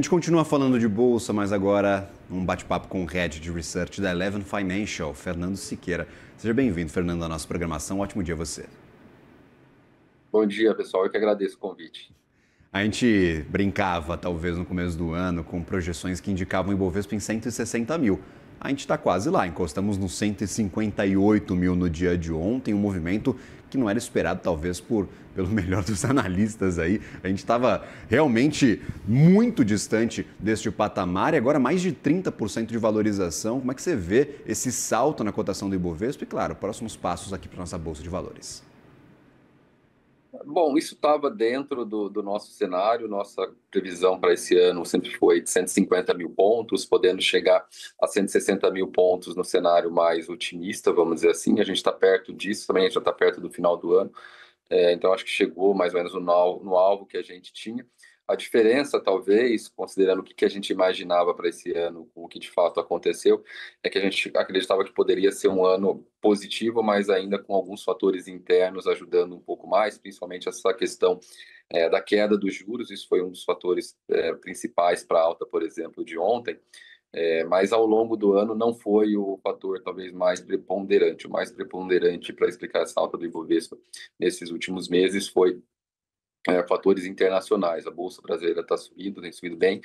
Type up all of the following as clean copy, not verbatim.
gente continua falando de bolsa, mas agora um bate-papo com o Head de Research da Eleven Financial, Fernando Siqueira. Seja bem-vindo, Fernando, à nossa programação. Ótimo dia a você. Bom dia, pessoal. Eu que agradeço o convite. A gente brincava, talvez, no começo do ano, com projeções que indicavam o Ibovespa em 160 mil. A gente está quase lá, encostamos nos 158 mil no dia de ontem, um movimento que não era esperado, talvez, pelo melhor dos analistas aí. A gente estava realmente muito distante deste patamar e agora mais de 30% de valorização. Como é que você vê esse salto na cotação do Ibovespa e, claro, próximos passos aqui para a nossa Bolsa de Valores? Bom, isso estava dentro do nosso cenário. Nossa previsão para esse ano sempre foi de 150 mil pontos, podendo chegar a 160 mil pontos no cenário mais otimista, vamos dizer assim. A gente está perto disso também, a gente já está perto do final do ano. Então, acho que chegou mais ou menos no alvo que a gente tinha. A diferença, talvez, considerando o que a gente imaginava para esse ano, com o que de fato aconteceu, é que a gente acreditava que poderia ser um ano positivo, mas ainda com alguns fatores internos ajudando um pouco mais, principalmente essa questão da queda dos juros. Isso foi um dos fatores principais para a alta, por exemplo, de ontem. Mas ao longo do ano não foi o fator talvez mais preponderante. O mais preponderante para explicar essa alta do Ibovespa nesses últimos meses foi fatores internacionais. A Bolsa Brasileira está subindo, tem subido bem,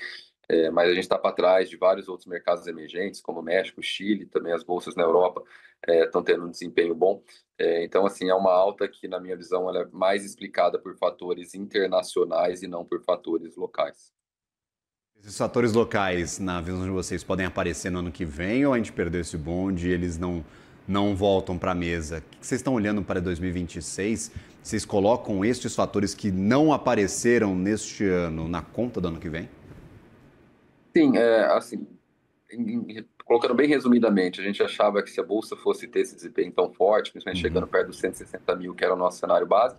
mas a gente está para trás de vários outros mercados emergentes, como México, Chile, também as bolsas na Europa estão tendo um desempenho bom. Então, assim, é uma alta que, na minha visão, ela é mais explicada por fatores internacionais e não por fatores locais. Esses fatores locais, na visão de vocês, podem aparecer no ano que vem ou a gente perdeu esse bonde e eles não voltam para a mesa? O que vocês estão olhando para 2026? Vocês colocam estes fatores que não apareceram neste ano na conta do ano que vem? Sim, assim, colocando bem resumidamente, a gente achava que se a Bolsa fosse ter esse desempenho tão forte, principalmente chegando Uhum. perto dos 160 mil, que era o nosso cenário base,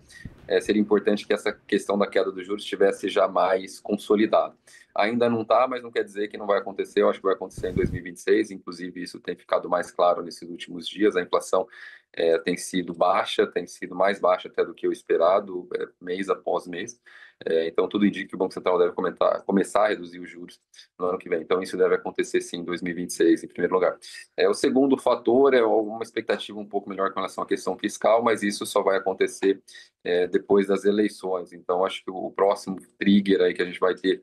seria importante que essa questão da queda dos juros estivesse já mais consolidada. Ainda não está, mas não quer dizer que não vai acontecer. Eu acho que vai acontecer em 2026, inclusive isso tem ficado mais claro nesses últimos dias. A inflação tem sido baixa, tem sido mais baixa até do que o esperado, mês após mês. Então, tudo indica que o Banco Central deve começar a reduzir os juros no ano que vem. Então, isso deve acontecer sim em 2026, em primeiro lugar. O segundo fator é uma expectativa um pouco melhor com relação à questão fiscal, mas isso só vai acontecer depois das eleições. Então, acho que o próximo trigger aí que a gente vai ter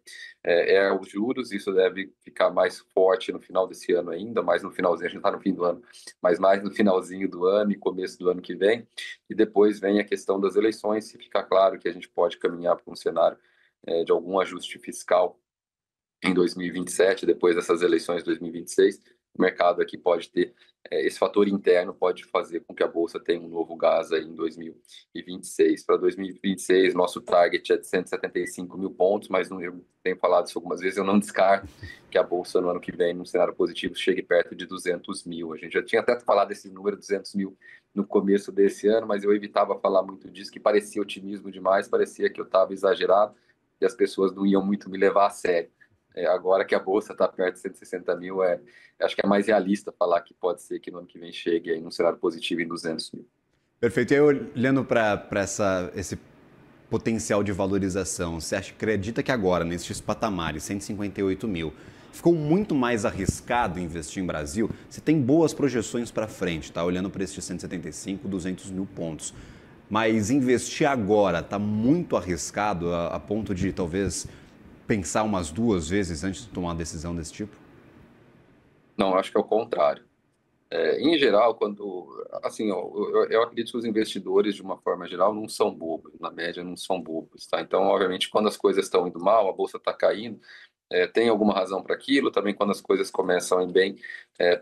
os juros. Isso deve ficar mais forte no final desse ano ainda, mais no finalzinho, a gente está no fim do ano, mas mais no finalzinho do ano e começo do ano que vem. E depois vem a questão das eleições, se ficar claro que a gente pode caminhar para um cenário de algum ajuste fiscal em 2027, depois dessas eleições de 2026, o mercado aqui pode ter esse fator interno pode fazer com que a bolsa tenha um novo gás aí em 2026. Para 2026, nosso target é de 175 mil pontos, mas eu tenho falado isso algumas vezes, eu não descarto que a bolsa no ano que vem, num cenário positivo, chegue perto de 200 mil. A gente já tinha até falado desse número, 200 mil, no começo desse ano, mas eu evitava falar muito disso, que parecia otimismo demais, parecia que eu estava exagerado e as pessoas não iam muito me levar a sério. Agora que a bolsa está perto de 160 mil, acho que é mais realista falar que pode ser que no ano que vem chegue aí num cenário positivo em 200 mil. Perfeito. E aí, olhando para esse potencial de valorização, você acredita que agora, nesses patamares, 158 mil, ficou muito mais arriscado investir em Brasil? Você tem boas projeções para frente, tá? Olhando para esses 175, 200 mil pontos. Mas investir agora está muito arriscado a ponto de talvez pensar umas duas vezes antes de tomar uma decisão desse tipo? Não, acho que é o contrário. Em geral, assim, eu acredito que os investidores, de uma forma geral, não são bobos, na média não são bobos, tá? Então, obviamente, quando as coisas estão indo mal, a bolsa está caindo, tem alguma razão para aquilo, também quando as coisas começam a ir bem,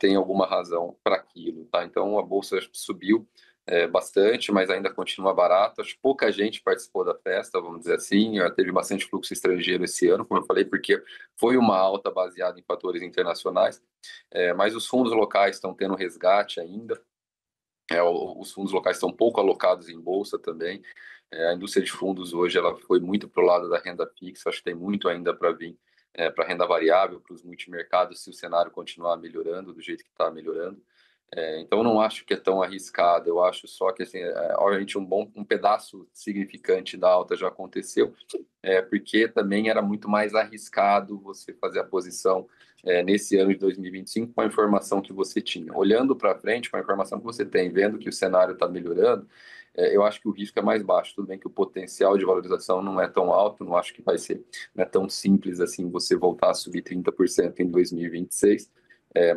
tem alguma razão para aquilo, tá? Então, a bolsa subiu bastante, mas ainda continua barato. Acho que pouca gente participou da festa, vamos dizer assim. Teve bastante fluxo estrangeiro esse ano, como eu falei, porque foi uma alta baseada em fatores internacionais. Mas os fundos locais estão tendo resgate ainda. Os fundos locais estão pouco alocados em bolsa também. A indústria de fundos hoje ela foi muito para o lado da renda fixa. Acho que tem muito ainda para vir para a renda variável, para os multimercados, se o cenário continuar melhorando do jeito que está melhorando. Então, eu não acho que é tão arriscado. Eu acho só que, assim, obviamente, um pedaço significante da alta já aconteceu, porque também era muito mais arriscado você fazer a posição nesse ano de 2025 com a informação que você tinha. Olhando para frente, com a informação que você tem, vendo que o cenário está melhorando, eu acho que o risco é mais baixo. Tudo bem que o potencial de valorização não é tão alto, não acho que vai ser, não é tão simples assim você voltar a subir 30% em 2026.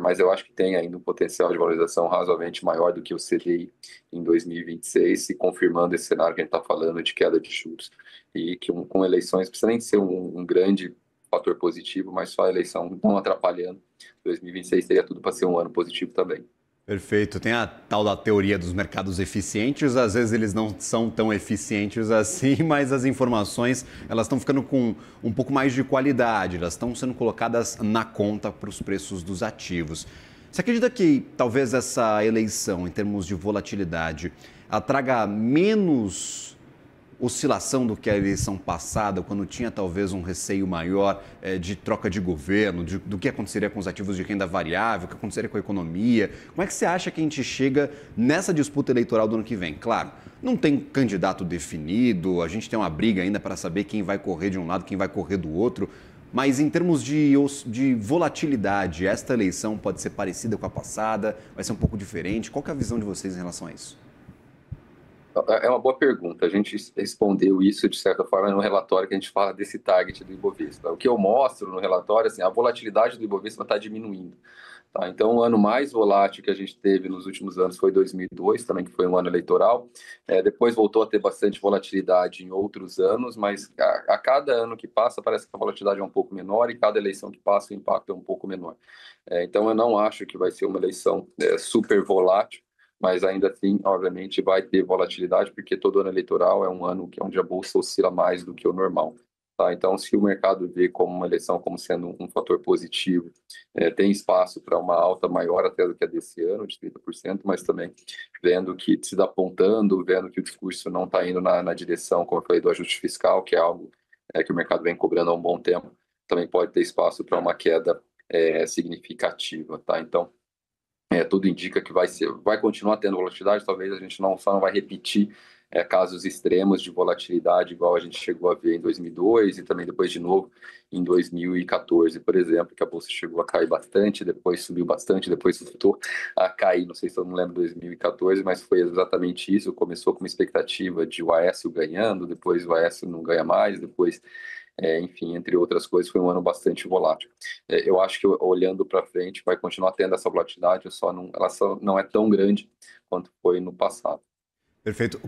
Mas eu acho que tem ainda um potencial de valorização razoavelmente maior do que o CDI em 2026, se confirmando esse cenário que a gente está falando de queda de juros. E que com eleições, não precisa nem ser um grande fator positivo, mas só a eleição não atrapalhando. 2026 teria tudo para ser um ano positivo também. Perfeito. Tem a tal da teoria dos mercados eficientes. Às vezes eles não são tão eficientes assim, mas as informações elas estão ficando com um pouco mais de qualidade. Elas estão sendo colocadas na conta para os preços dos ativos. Você acredita que talvez essa eleição, em termos de volatilidade, ela traga menos oscilação do que a eleição passada, quando tinha talvez um receio maior de troca de governo, do que aconteceria com os ativos de renda variável, o que aconteceria com a economia? Como é que você acha que a gente chega nessa disputa eleitoral do ano que vem? Claro, não tem candidato definido, a gente tem uma briga ainda para saber quem vai correr de um lado, quem vai correr do outro, mas em termos de volatilidade, esta eleição pode ser parecida com a passada, vai ser um pouco diferente? Qual que é a visão de vocês em relação a isso? É uma boa pergunta. A gente respondeu isso, de certa forma, no relatório que a gente fala desse target do Ibovespa. O que eu mostro no relatório, assim, a volatilidade do Ibovespa está diminuindo. Tá? Então, o ano mais volátil que a gente teve nos últimos anos foi 2002, também que foi um ano eleitoral. Depois voltou a ter bastante volatilidade em outros anos, mas a cada ano que passa parece que a volatilidade é um pouco menor e cada eleição que passa o impacto é um pouco menor. Então, eu não acho que vai ser uma eleição super volátil, mas ainda assim, obviamente, vai ter volatilidade, porque todo ano eleitoral é um ano que onde a bolsa oscila mais do que o normal. Tá? Então, se o mercado vê como uma eleição como sendo um fator positivo, tem espaço para uma alta maior até do que a desse ano, de 30%, mas também vendo que se dá apontando, vendo que o discurso não está indo na direção, como eu falei, do ajuste fiscal, que é algo que o mercado vem cobrando há um bom tempo, também pode ter espaço para uma queda significativa. Tá? Então, tudo indica que vai continuar tendo volatilidade, talvez a gente só não vai repetir casos extremos de volatilidade, igual a gente chegou a ver em 2002 e também depois de novo em 2014, por exemplo, que a bolsa chegou a cair bastante, depois subiu bastante, depois voltou a cair, não sei se eu não lembro 2014, mas foi exatamente isso, começou com uma expectativa de o Aécio ganhando, depois o Aécio não ganha mais, depois enfim, entre outras coisas, foi um ano bastante volátil. Eu acho que olhando para frente vai continuar tendo essa volatilidade, ela só não é tão grande quanto foi no passado. Perfeito.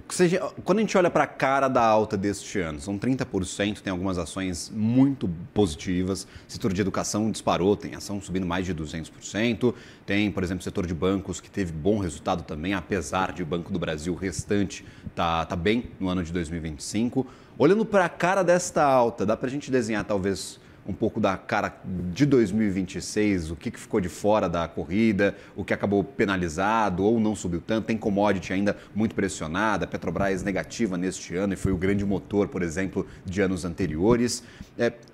Quando a gente olha para a cara da alta deste ano, são 30%, tem algumas ações muito positivas. O setor de educação disparou, tem ação subindo mais de 200%. Tem, por exemplo, o setor de bancos que teve bom resultado também, apesar de o Banco do Brasil restante tá bem no ano de 2025. Olhando para a cara desta alta, dá para a gente desenhar talvez um pouco da cara de 2026, o que ficou de fora da corrida, o que acabou penalizado ou não subiu tanto, tem commodity ainda muito pressionada, Petrobras negativa neste ano e foi o grande motor, por exemplo, de anos anteriores.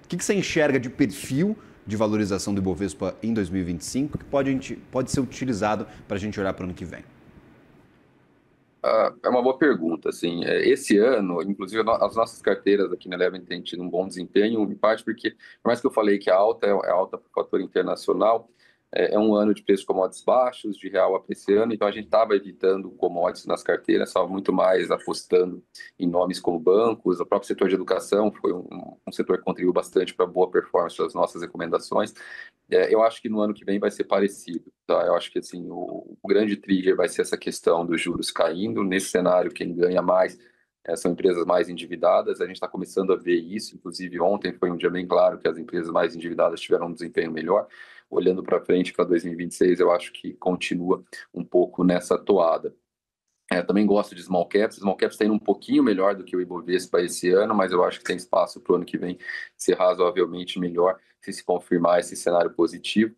O que você enxerga de perfil de valorização do Ibovespa em 2025 que pode ser utilizado para a gente olhar para o ano que vem? É uma boa pergunta, assim, esse ano, inclusive as nossas carteiras aqui na Eleven têm tido um bom desempenho, em parte porque, por mais que eu falei que a alta é alta por fator internacional, é um ano de preços de commodities baixos, de real apreciando, então a gente estava evitando commodities nas carteiras, estava muito mais apostando em nomes como bancos, o próprio setor de educação foi um setor que contribuiu bastante para a boa performance das nossas recomendações. Eu acho que no ano que vem vai ser parecido, tá? Eu acho que assim, o grande trigger vai ser essa questão dos juros caindo, nesse cenário quem ganha mais são empresas mais endividadas, a gente está começando a ver isso, inclusive ontem foi um dia bem claro que as empresas mais endividadas tiveram um desempenho melhor. Olhando para frente para 2026, eu acho que continua um pouco nessa toada. Também gosto de small caps. Small caps está indo um pouquinho melhor do que o Ibovespa esse ano, mas eu acho que tem espaço para o ano que vem ser razoavelmente melhor se confirmar esse cenário positivo.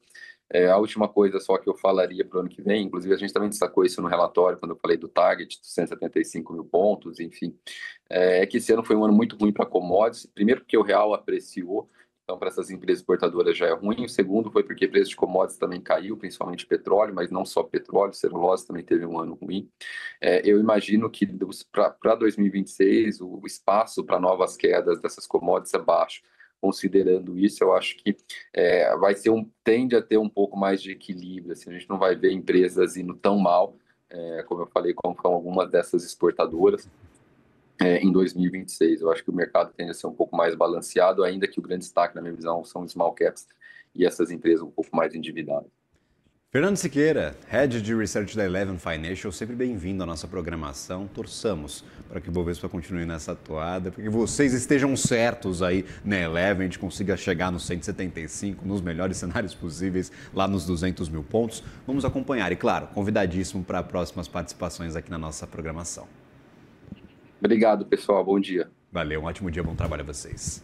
A última coisa só que eu falaria para o ano que vem, inclusive a gente também destacou isso no relatório, quando eu falei do target, dos 175 mil pontos, enfim, que esse ano foi um ano muito ruim para commodities, primeiro porque o real apreciou, Então, para essas empresas exportadoras já é ruim. O segundo foi porque o preço de commodities também caiu, principalmente petróleo, mas não só petróleo, celulose também teve um ano ruim. Eu imagino que para 2026 o espaço para novas quedas dessas commodities é baixo. Considerando isso, eu acho que tende a ter um pouco mais de equilíbrio. Assim, a gente não vai ver empresas indo tão mal, como eu falei, como são algumas dessas exportadoras. Em 2026, eu acho que o mercado tende a ser um pouco mais balanceado, ainda que o grande destaque, na minha visão, são os small caps e essas empresas um pouco mais endividadas. Fernando Siqueira, Head de Research da Eleven Financial, sempre bem-vindo à nossa programação. Torçamos para que o Bovespa continue nessa toada, para que vocês estejam certos aí na Eleven, a gente consiga chegar nos 175, nos melhores cenários possíveis, lá nos 200 mil pontos. Vamos acompanhar e, claro, convidadíssimo para próximas participações aqui na nossa programação. Obrigado, pessoal. Bom dia. Valeu, um ótimo dia, bom trabalho a vocês.